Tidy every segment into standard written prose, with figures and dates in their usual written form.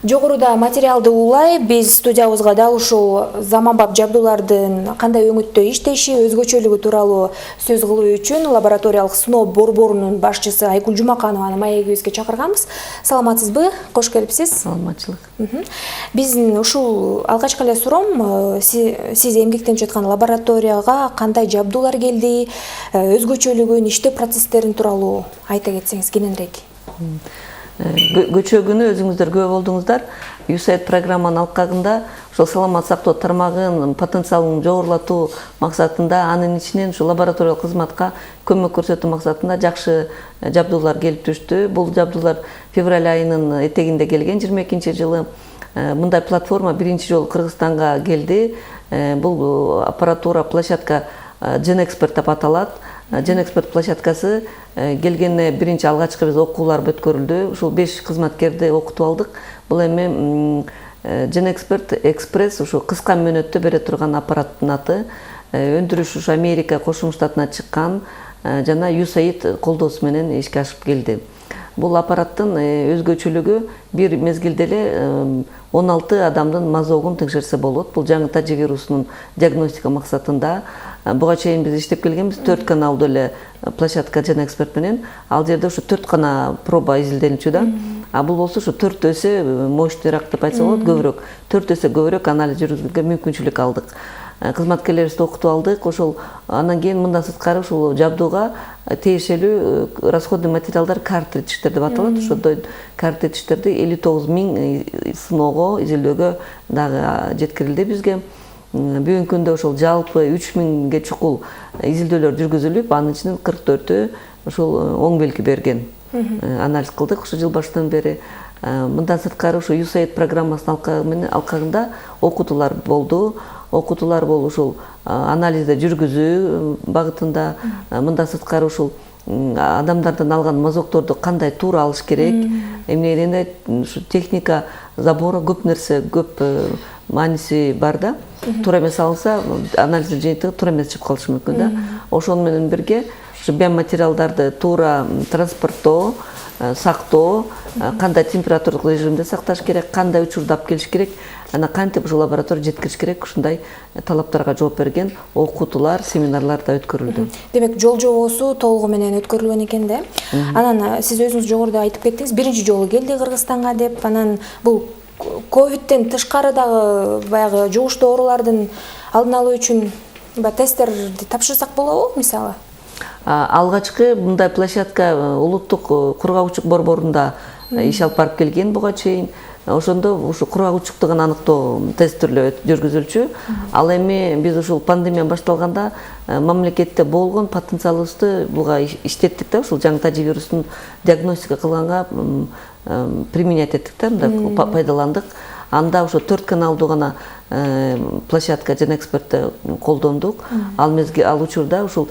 Жогоруда материалды улай биз студиябызга дал ушул заманбап жабдуулардын кандай өңүттө иштеши, өзгөчөлүгү тууралуу сөз кылуу үчүн лабораториялык сыноо борборунун башчысы Айгүл Жумаканованы маегибизге чакырганбыз. Саламатсызбы? Кош келипсиз. Саламатчылык. Биздин ушул алгачкы эле суроом, сиз эмгектенип жаткан лабораторияга кандай жабдуулар келди, өзгөчөлүгүн, иштөө процесстерин тууралуу айта кетсеңиз кененирээк. Көчө күнү өзүңүздөр күбө болдуңуздар. USAID программанын алкагында ошол саламат сактоо тармагынын потенциалын жогорулатуу максатында анын ичинен ушу лабораториялык кызматка көмөк көрсөтүү максатында жакшы жабдуулар келип түштү. Бул жабдуулар февраль айынын этегинде келген 22-жылы. Мындай платформа биринчи жолу Кыргызстанга келди. Бул аппаратура площадка GenExpert деп аталат. GenExpert площадкасы келгенде биринчи алгачкы биз окуулар өткөрүлдү. Ушул 5 кызматкерди окутуп алдык. Бул эми GenExpert Express ушу кыска мөөнөттө бере турган аппараттын аты. Өндүрүш ушу Америка Кошмо Штатына чыккан жана USAID колдоосу менен ишке ашып келди. Бул аппараттын өзгөчөлүгү бир мезгилде эле 16 адамдын мазогун текшерсе болот. Бул жаңы тажи вирусунун диагностика максатында. Буга чейин биз иштеп келгенбиз 4 каналдуу эле площадка GenExpert менен. Ал жерде ушу 4 гана проба изилденчү да. А бул болсо ушу 4 эсе мощныйраак деп айтса болот, көбүрөөк. 4 эсе көбүрөөк анализ жүргүзүүгө мүмкүнчүлүк алдык. Кызматкерлерибизди окутуп алдык. Ошол андан кийин мындан сырткары ушул жабдууга тиешелүү расходный материалдар картридждер деп аталат. Ошондой картридждерди 59 000 сыноого, изилдөөгө дагы жеткирилди бизге. Бүгүнкү күндө ошол жалпы 3000ге чукул изилдөөлөр жүргүзүлүп, анын ичинен 44-ü ошол оң белги берген. Анализ кылдык ошо жыл башынан бери. Мындан сырткары ушу USAID программасынын алкагында окутуулар болду. Окутуулар бул ушул анализди жүргүзүү багытында, мындан сырткары ушул адамдардан алган мазокторду кандай туура алыш керек, эмне ушу техника забора көп нерсе, көп мааниси бар да. Туура эмес алынса, анализдин жыйынтыгы туура эмес чыгып калышы мүмкүн да. Ошону менен бирге ушу биоматериалдарды туура транспорттоо, сактоо, кандай температуралык режимде сакташ керек, кандай учурда алып келиш керек, ана кантип ушул лабораторияга жеткириш керек, ушундай талаптарга жооп берген окутуулар, семинарлар да өткөрүлдү. Демек, жол жобосу толугу менен өткөрүлгөн экен да. Анан сиз өзүңүз жогоруда айтып кеттиңиз, биринчи жолу келди Кыргызстанга деп. Анан бул ковидтен тышкары дагы баягы жугуштуу оорулардын алдын алуу үчүн тесттерди тапшырсак болобу, мисалы? Алгачкы мындай площадка улуттук кургагучук борборунда иш алып барып келген буга чейин. Ошондо ушу кургагучуктугун аныктоо тесттери жүргүзүлчү. Ал эми биз ушул пандемия башталганда мамлекетте болгон потенциалыбызды буга иштеттик да, ушул жаңы тажи вирусун диагностика кылганга применять эттик да, мындай пайдаландык. Анда ошо 4 каналдуу гана площадка GenExpert'ти колдондук. Ал учурда ушул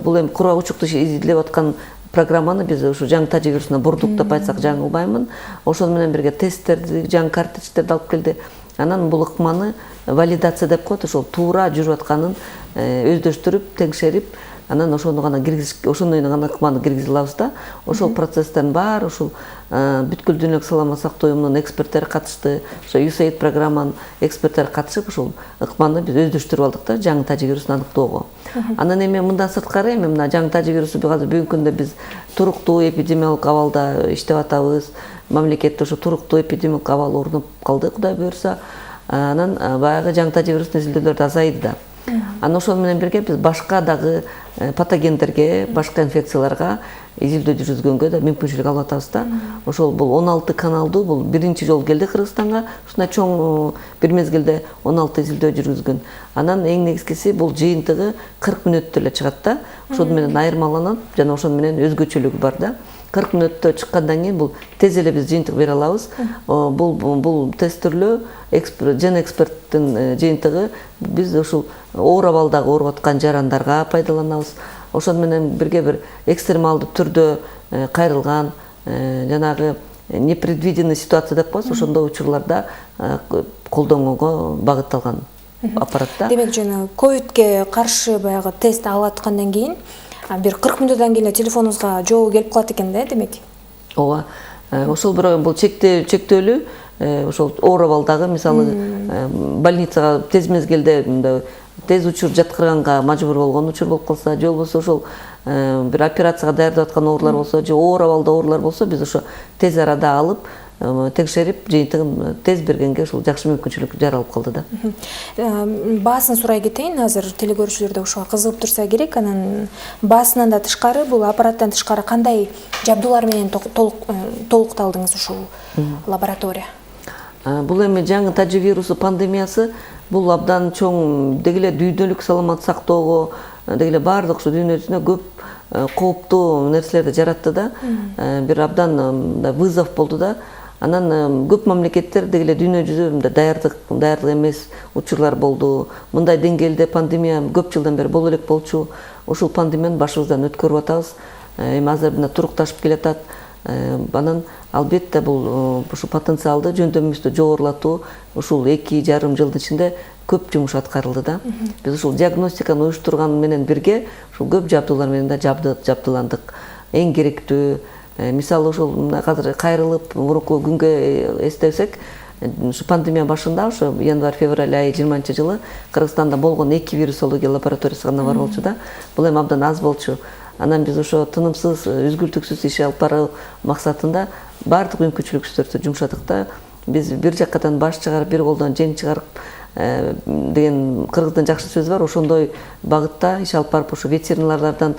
бул эми кургагучукту изилдеп аткан программаны биз ушу жаңы тажи вирусуна бурдук деп айтсак жаңылбаймын. Ошону менен бирге тесттерди, жаңы картридждерди алып келди. Анан бул ыкманы валидация деп коет, ошол туура жүрүп атканын өздөштүрүп, теңшерип, анан ошону гана ыкманы киргизе алабыз да. Ошол процесстердин баары ушул бүткүл дүйнөлүк саламат сактоо уюмунун эксперттери катышты. Ошо USAID программанын эксперттери катышып, ушул ыкманы биз өздөштүрүп алдык да, жаңы тажи вирусун аныктоого. Анан эми мындан сырткары эми мына жаңы тажи вирусу бүгүнкү күндө биз туруктуу эпидемиологик абалда иштеп атабыз. Мамлекетте ошо туруктуу эпидемиологик абал орнуп калды, Кудай буйрса. Анан баягы жаңы тажи вирусун изилдөөлөр да азайды да. Анан ошону менен бирге биз башка дагы патогендерге, башка инфекцияларга изилдөө жүргүзгөнгө да мүмкүнчүлүк алып атабыз да. Ошол бул 16 каналдуу, бул биринчи жолу келди Кыргызстанга. Ушундай чоң бир мезгилде 16 изилдөө жүргүзгөн. Анан эң негизгиси бул жыйынтыгы 40 мүнөттө эле чыгат да. Ошону менен айырмаланат жана ошону менен өзгөчөлүгү бар да. 40 мүнөттө чыккандан кийин бул тез эле биз жыйынтык бере алабыз. Бул тесттөөлөө GenExpert'тин жыйынтыгы биз ушул оор абалдагы ооруп аткан жарандарга пайдаланабыз. Ошону менен бирге бир экстремалдуу түрдө кайрылган жанагы непредвиденный ситуация деп коебуз, ошондой учурларда колдонгонго багытталган аппарат да. Демек, жана ковидке каршы баягы тест алып аткандан кийин бир 40 мүнөттөн кийин телефонуңузга жообу келип калат экен да, демек. Ооба. Ошол бирок бул чектөөлүү ошол оор абалдагы мисалы больницага тез мезгилде тез учур жаткырганга мажбур болгон учур болуп калса, же болбосо ошол бир операцияга даярдап аткан оорлар болсо, же оор абалда оорлар болсо, биз ошо тез арада алып текшерип жыйынтыгын тез бергенге ушул жакшы мүмкүнчүлүк жаралып калды да. Баасын сурай кетейин, азыр телекөрүүчүлөр да ушуга кызыгып турса керек. Анан баасынан да тышкары, бул аппараттан тышкары кандай жабдуулар менен толукталдыңыз ушул лаборатория? Бул эми жаңы тажы вирусу пандемиясы бул абдан чоң дегеле дүйнөлүк саламат сактоого, дегеле баардык ушу дүйнөсүнө көп кооптуу нерселерди жаратты да. Бир абдан вызов болду да. Анан көп мамлекеттер дегеле дүйнө жүзүндө даярдык эмес учурлар болду. Мындай деңгээлде пандемия көп жылдан бери боло элек болчу. Ушул пандемияны башыбыздан өткөрүп атабыз. Эми азыр мына турукташып келатат. Анан албетте бул ушу потенциалды жөндөмүбүздү жогорулатуу ушул 2,5 жылдын ичинде көп жумуш аткарылды да. Биз ушул диагностиканы уюштурган менен бирге ушул көп жабдуулар менен да жабдыландык. Эң керектүү мисалы ушул азыр кайрылып мурунку күнгө эстесек, ушу пандемия башында ушу январь-февраль айы 20-жылы Кыргызстанда болгон 2 вирусология лабораториясы гана бар болчу да. Бул эми абдан аз болчу. Анан биз ошо тынымсыз, үзгүлтүксүз иш алып баруу максатында баардык мүмкүнчүлүктөрдү жумшадык да. Биз бир жаккадан баш чыгарып, бир колдон жен чыгарып деген кыргыздын жакшы сөзү бар. Ошондой багытта иш алып барып, ошо ветеринарлардан,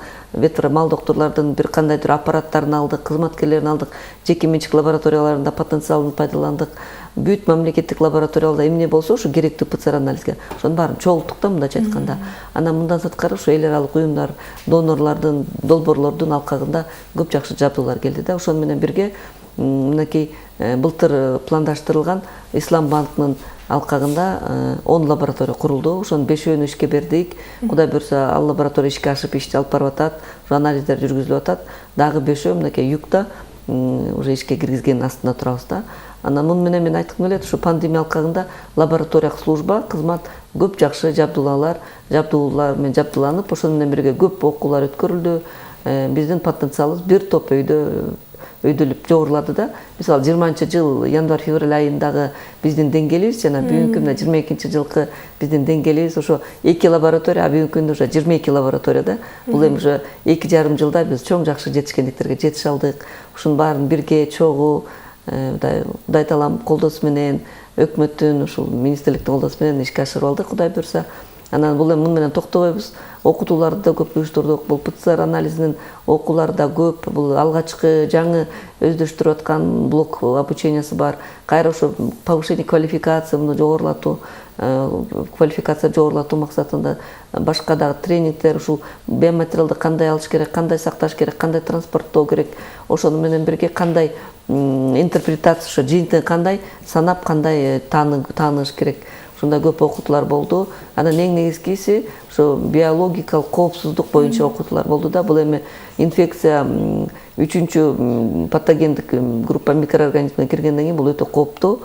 мал доктурлардын бир кандайдыр аппараттарын алдык, кызматкерлерин алдык, жеке менчик лабораторияларында потенциалын пайдаландык. Бүт мамлекеттик лабораторияларда эмне болсо, ушу керектүү ПЦР анализге ошонун баарын чогулттук да, мындайча айтканда. Анан мындан сырткары ушу эл аралык уюмдар, донорлордун, долбоорлордун алкагында көп жакшы жабдуулар келди да. Ошону менен бирге мынакей былтыр пландаштырылган Ислам банкынын алкагында 10 лаборатория курулду. Ошонун 5-өөнү ишке бердик. Кудай буйрса, ал лаборатория ишке ашып ишти алып барып атат, анализдер жүргүзүлүп атат. Дагы 5-өө мынакей юкта уже ишке киргизген астында турабыз да. Анан муну менен мен айткым келет, ушу пандемия алкагында лабораториялык служба, кызмат көп жакшы жабдуулар менен жабдууланып, ошону менен бирге көп окуулар өткөрүлдү. Биздин потенциалыбыз бир топ өйдөлүп жогорулады да. Мисалы 20-жыл январь-февраль айындагы биздин деңгээлибиз жана бүгүнкү 22-жылкы биздин деңгээлибиз ошо 2 лаборатория, а бүгүнкү күндө уже 22 лаборатория да. Бул эми уже 2,5 жылда биз чоң жакшы жетишкендиктерге жетише алдык. Ушунун баарын бирге чогуу Кудай таалам колдоосу менен, өкмөттүн, ушул министрликтин колдоосу менен ишке ашырып алдык, Кудай буйрса. Анан бул эми муну менен токтобойбуз. Окутууларды да көп уюштурдук. Бул ПЦР анализинин окуулары да көп. Бул алгачкы жаңы өздөштүрүп аткан блок обучениясы бар. Кайра ошо повышение квалификация, муну жогорулатуу, квалификация жогорулатуу максатында башка дагы тренингдер, ушул биоматериалды кандай алыш керек, кандай сакташ керек, кандай транспорттоо керек, ошону менен бирге кандай интерпретация, ошо жыйынтыгы кандай санап, кандай тааныш керек. Ушундай көп окутуулар болду. Анан эң негизгиси ошо биологикалык коопсуздук боюнча окутуулар болду да. Бул эми инфекция 3-чү патогендик группа микроорганизмге киргенден кийин бул өтө кооптуу,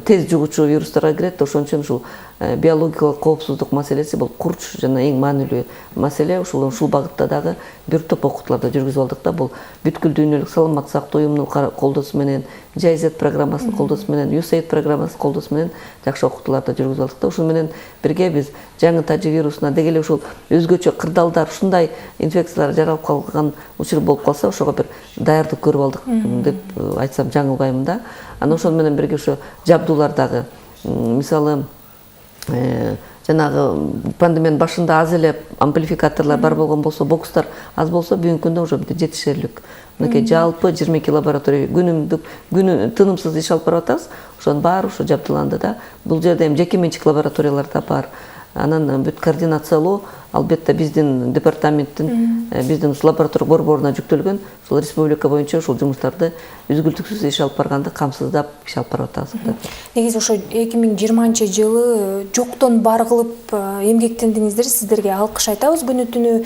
тез жугуучу вирустарга кирет. Ошон үчүн ушул биологикалык коопсуздук маселеси бул курч жана эң маанилүү маселе. Ушул багытта дагы бир топ окутууларды жүргүзүп алдык да. Бул бүткүл дүйнөлүк саламат сактоо уюмунун колдоосу менен, JZ программасынын колдоосу менен, USAID программасынын колдоосу менен жакшы окутууларды жүргүзүп алдык да. Ушуну менен бирге биз жаңы тажы вирусуна деги эле ушул өзгөчө кырдаалдар, ушундай инфекциялар жаралып калган учур болуп калса, ошого бир даярдык көрүп алдык деп айтсам жаңылбайм да. Анан ошону менен бирге ошо жабдуулар дагы мисалы жанагы пандемиянын башында аз эле амплификаторлор бар болгон болсо, бокстар аз болсо, бүгүнкү күндө уже жетишерлик. Мынакей жалпы 22 лаборатория күнү тынымсыз иш алып барып атабыз. Ошонун баары ошо жабдууланды да. Бул жерде эми жеке менчик лабораториялар да бар. Анан бүт координациялоо албетте биздин департаменттин, биздин лаборатория борборуна жүктөлгөн. Ушул республика боюнча ушул жумуштарды үзгүлтүксүз иш алып барганды камсыздап иш алып барып атабыз. Негизи ошо 2020-жылы жоктон бар кылып эмгектендиңиздер. Сиздерге алкыш айтабыз. Күнү түнү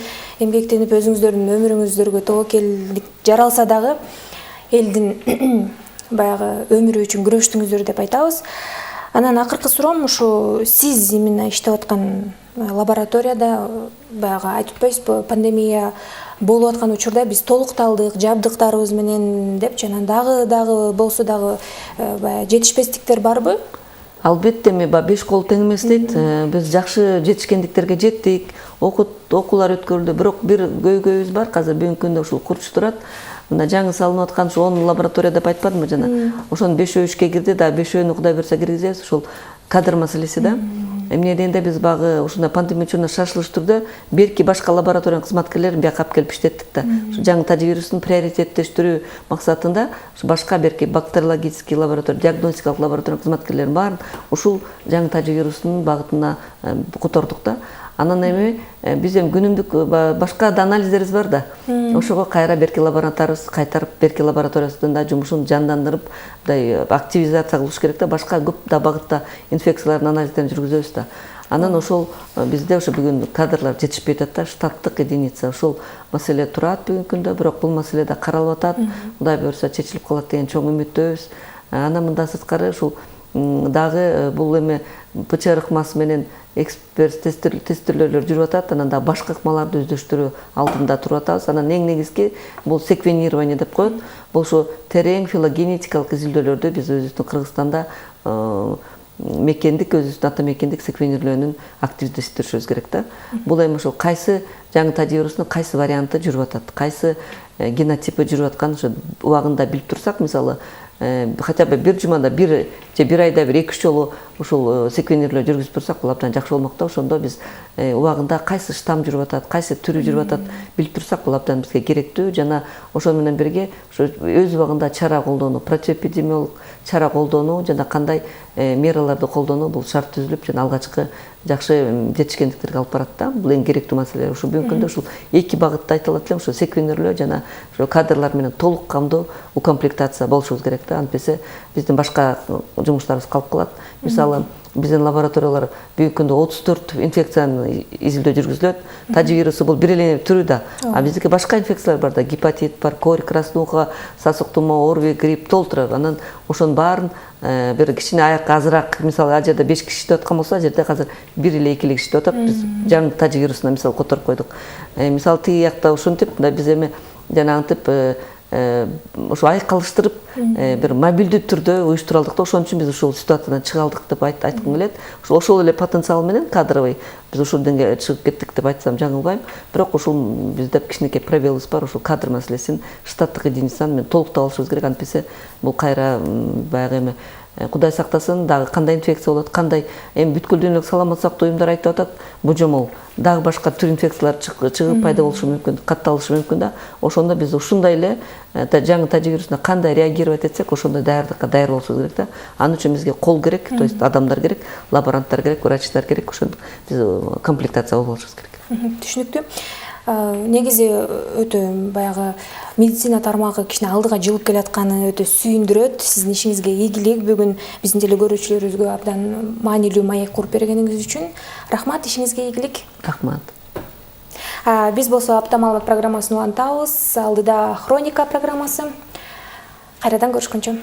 эмгектенип өзүңүздөрдүн өмүрүңүздөргө тобокелдик жаралса дагы элдин баягы өмүрү үчүн күрөштүңүздөр деп айтабыз. Анан акыркы суроом ушу сиз именно иштеп аткан лабораторияда баягы айтып атпайсызбы, пандемия болуп аткан учурда биз толукталдык жабдыктарыбыз менен деп жана дагы болсо дагы баягы жетишпестиктер барбы? Албетте эми 5 кол тең эмес дейт. Биз жакшы жетишкендиктерге жеттик. Окуулар өткөрүлдү, бирок бир көйгөйүбүз бар. Азыр бүгүнкү күндө ушул курчуп турат. Мына жаңы салынып аткан 10 лаборатория деп айтпадымбы жана? Ошонун 5-өө ишке кирди, да 5-өөнү Кудай берсе киргизебиз. Ушул кадр маселеси да. Эмне дегенде биз багы ушундай пандемия учурунда шашылыш түрдө берки башка лабораториянын кызматкерлерин бияка алып келип иштеттик да. Жаңы таживирустун приоритеттештирүү максатында башка берки бактериологический лаборатория, диагностикалык лабораториянын кызматкерлерин баарын ушул жаңы таживирустун багытына котордук да. Анан эми биз эми күнүмдүк башка да анализдерибиз бар да. Ошого кайра берки лабораториябыз кайтарып берки лабораториясынын да жумушун жандандырып, мындай активизация кылыш керек да. Башка көп да багытта инфекциялардын анализдерин жүргүзөбүз да. Анан ошол бизде ошо бүгүн кадрлар жетишпей атат да, штаттык единица. Ошол маселе турат бүгүнкү күндө, бирок бул маселе да каралып атат. Кудай буйрса чечилип калат деген чоң үмүттөбүз. Анан мындан сырткары ушул дагы бул эми ПЧР ыкмасы менен эксперт тестирлөөлөр жүрүп атат. Анан да башка ыкмаларды өздөштүрүү алдында туруп атабыз. Анан эң негизги бул секвенирование деп коет. Бул ушу терең филогенетикалык изилдөөлөрдү биз өзүбүздүн Кыргызстанда мекендик, өзүбүздүн ата мекендик секвенировөөнүн активдештиришибиз керек да. Бул эми ошол кайсы жаңы таживирустун кайсы варианты жүрүп атат, кайсы генотипи жүрүп атканын ошо убагында билип турсак, мисалы хотя бы бир жумада бир же бир айда бир 2 жолу ушул секвенирование жүргүзүп турсак, бул абдан жакшы болмок да. Ошондо биз убагында кайсы штамм жүрүп атат, кайсы түрү жүрүп атат билип турсак, бул абдан бизге керектүү. Жана ошол менен бирге өз убагында чара колдонуу, противоэпидемиологик чара колдонуу жана кандай мераларды колдонуу бул шарт түзүлүп, жана алгачкы жакшы жетишкендиктерге алып барат да. Бул эң керектүү маселе. Ушул бүгүнкү күндө ушул 2 багытта айтылат элем, ушул секвенирование жана ошо кадрлар менен толук камдуу укомплектация болушубуз керек да. Антпесе биздин башка жумуштарыбыз калып калат. Мисалы биздин лабораториялар бүгүнкү күндө 34 инфекцияны изилдөө жүргүзүлөт. Таживирусу бул бир эле түрү да. А биздики башка инфекциялар бар да. Гепатит бар, корь, краснуха, сасык тумоо, ОРВИ, грипп толтура. Анан ошонун баарын бир кичине аяк азыраак, мисалы ал жерде 5 киши иштеп аткан болсо, ал жерде азыр 1 эле 2 эле иштеп атат. Биз жаңы таживирусуна мисалы которуп койдук. Мисалы тиги жакта ушинтип, биз эми жанагынтип ошо айкалыштырып бир мобилдүү түрдө уюштура алдык да. Ошон үчүн биз ушул ситуациядан чыга алдык деп айткым келет. Ошол эле потенциал менен кадровый биз ушул деңгээлге чыгып кеттик деп айтсам жаңылбайм. Бирок ушул бизде кичинекей пробелыбыз бар. Ушул кадр маселесин штаттык единицаны мен толуктап алышыбыз керек. Антпесе бул кайра баягы эми Кудай сактасын, дагы кандай инфекция болот, кандай эми бүткүл дүйнөлүк саламат сактоо уюмдары айтып атат, божомол дагы башка түр инфекциялар чыгып пайда болушу мүмкүн, катталышы мүмкүн да. Ошондо биз ушундай эле жаңы таживирусуна кандай реагировать этсек, ошондой даярдыкка даяр болушубуз керек да. Анын үчүн бизге кол керек, то есть адамдар керек, лаборанттар керек, врачтар керек, ошондо биз комплектация болуп алышыбыз керек. Түшүнүктүү. Негизи өтө баягы медицина тармагы кичине алдыга жылып келатканы өтө сүйүндүрөт. Сиздин ишиңизге ийгилик. Бүгүн биздин телекөрүүчүлөрүбүзгө абдан маанилүү маек куруп бергениңиз үчүн рахмат, ишиңизге ийгилик. Рахмат. Биз болсо апта маалымат программасын улантабыз. Алдыда хроника программасы. Кайрадан көрүшкөнчө.